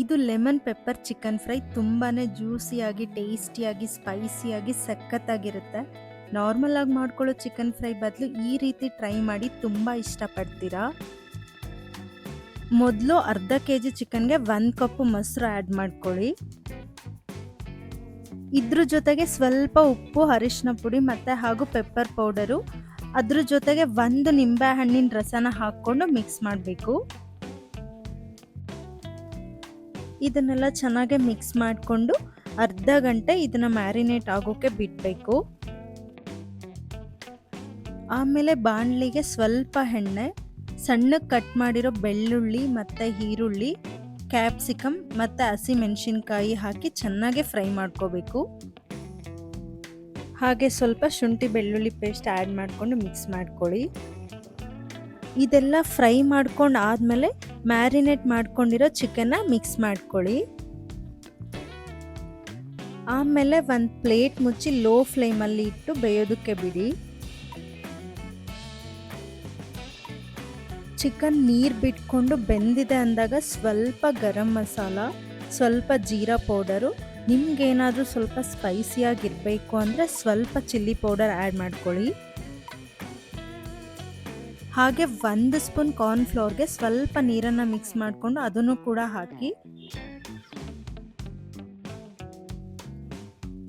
ಇದು lemon pepper chicken fry ತುಂಬಾನೇ ಜ್ಯೂಸಿಯಾಗಿ ಟೇಸ್ಟಿಯಾಗಿ ಸ್ಪೈಸಿಯಾಗಿ ಸಖತ್ತಾಗಿರುತ್ತೆ. ನಾರ್ಮಲ್ ಆಗಿ ಮಾಡ್ಕೊಳ್ಳೋ ಚಿಕನ್ ಫ್ರೈ ಬದಲು ಈ ರೀತಿ ಟ್ರೈ ಮಾಡಿ ತುಂಬ ಇಷ್ಟಪಡ್ತೀರಾ. ಮೊದಲು ಅರ್ಧ ಕೆಜಿ ಚಿಕನ್ಗೆ 1 ಕಪ್ ಮೊಸರು ಆ್ಯಡ್ ಮಾಡ್ಕೊಳ್ಳಿ. ಇದ್ರ ಜೊತೆಗೆ ಸ್ವಲ್ಪ ಉಪ್ಪು, ಅರಿಶಿನ ಪುಡಿ ಹಾಗೂ ಪೆಪ್ಪರ್ ಪೌಡರು, ಅದ್ರ ಜೊತೆಗೆ 1 ನಿಂಬೆ ಹಣ್ಣಿನ ರಸನ ಹಾಕ್ಕೊಂಡು ಮಿಕ್ಸ್ ಮಾಡಬೇಕು. ಇದನ್ನೆಲ್ಲ ಚೆನ್ನಾಗಿ ಮಿಕ್ಸ್ ಮಾಡಿಕೊಂಡು ಅರ್ಧ ಗಂಟೆ ಇದನ್ನು ಮ್ಯಾರಿನೇಟ್ ಆಗೋಕ್ಕೆ ಬಿಡಬೇಕು. ಆಮೇಲೆ ಬಾಣಲಿಗೆ ಸ್ವಲ್ಪ ಎಣ್ಣೆ, ಸಣ್ಣಗೆ ಕಟ್ ಮಾಡಿರೋ ಬೆಳ್ಳುಳ್ಳಿ ಮತ್ತು ಈರುಳ್ಳಿ, ಕ್ಯಾಪ್ಸಿಕಮ್ ಮತ್ತು ಹಸಿಮೆಣಸಿನ್ಕಾಯಿ ಹಾಕಿ ಚೆನ್ನಾಗಿ ಫ್ರೈ ಮಾಡ್ಕೋಬೇಕು. ಹಾಗೆ ಸ್ವಲ್ಪ ಶುಂಠಿ ಬೆಳ್ಳುಳ್ಳಿ ಪೇಸ್ಟ್ ಆ್ಯಡ್ ಮಾಡಿಕೊಂಡು ಮಿಕ್ಸ್ ಮಾಡ್ಕೊಳ್ಳಿ. ಇದೆಲ್ಲ ಫ್ರೈ ಮಾಡ್ಕೊಂಡು ಆದಮೇಲೆ ಮ್ಯಾರಿನೇಟ್ ಮಾಡ್ಕೊಂಡಿರೋ ಚಿಕನ್ನ ಮಿಕ್ಸ್ ಮಾಡ್ಕೊಳ್ಳಿ. ಆಮೇಲೆ ಒಂದು ಪ್ಲೇಟ್ ಮುಚ್ಚಿ ಲೋ ಫ್ಲೇಮಲ್ಲಿ ಇಟ್ಟು ಬೇಯೋದಕ್ಕೆ ಬಿಡಿ. ಚಿಕನ್ ನೀರು ಬಿಟ್ಕೊಂಡು ಬೆಂದಿದೆ ಅಂದಾಗ ಸ್ವಲ್ಪ ಗರಂ ಮಸಾಲ, ಸ್ವಲ್ಪ ಜೀರಾ ಪೌಡರು, ನಿಮ್ಗೇನಾದರೂ ಸ್ವಲ್ಪ ಸ್ಪೈಸಿಯಾಗಿರಬೇಕು ಅಂದರೆ ಸ್ವಲ್ಪ ಚಿಲ್ಲಿ ಪೌಡರ್ ಆ್ಯಡ್ ಮಾಡ್ಕೊಳ್ಳಿ. ಹಾಗೆ 1 ಸ್ಪೂನ್ ಕಾರ್ನ್ಫ್ಲೋರ್ಗೆ ಸ್ವಲ್ಪ ನೀರನ್ನು ಮಿಕ್ಸ್ ಮಾಡಿಕೊಂಡು ಅದನ್ನು ಕೂಡ ಹಾಕಿ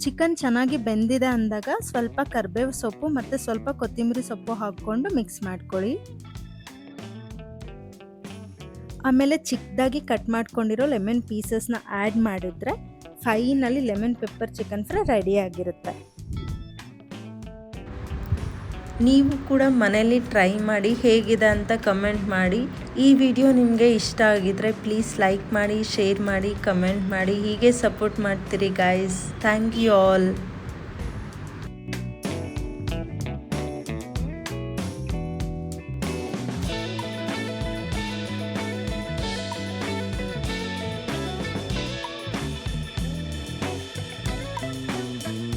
ಚಿಕನ್ ಚೆನ್ನಾಗಿ ಬೆಂದಿದೆ ಅಂದಾಗ ಸ್ವಲ್ಪ ಕರಿಬೇವು ಸೊಪ್ಪು ಮತ್ತು ಸ್ವಲ್ಪ ಕೊತ್ತಂಬರಿ ಸೊಪ್ಪು ಹಾಕ್ಕೊಂಡು ಮಿಕ್ಸ್ ಮಾಡ್ಕೊಳ್ಳಿ. ಆಮೇಲೆ ಚಿಕ್ಕದಾಗಿ ಕಟ್ ಮಾಡ್ಕೊಂಡಿರೋ ಲೆಮನ್ ಪೀಸಸ್ನ ಆ್ಯಡ್ ಮಾಡಿದ್ರೆ finally lemon pepper chicken fry ರೆಡಿಯಾಗಿರುತ್ತೆ. ನೀವು ಕೂಡ ಮನೇಲಿ ಟ್ರೈ ಮಾಡಿ ಹೇಗಿದೆ ಅಂತ ಕಮೆಂಟ್ ಮಾಡಿ. ಈ ವಿಡಿಯೋ ನಿಮಗೆ ಇಷ್ಟ ಆಗಿದ್ರೆ ಪ್ಲೀಸ್ ಲೈಕ್ ಮಾಡಿ, ಶೇರ್ ಮಾಡಿ, ಕಮೆಂಟ್ ಮಾಡಿ. ಹೀಗೆ ಸಪೋರ್ಟ್ ಮಾಡ್ತೀರಿ ಗಾಯ್ಸ್. Thank you all.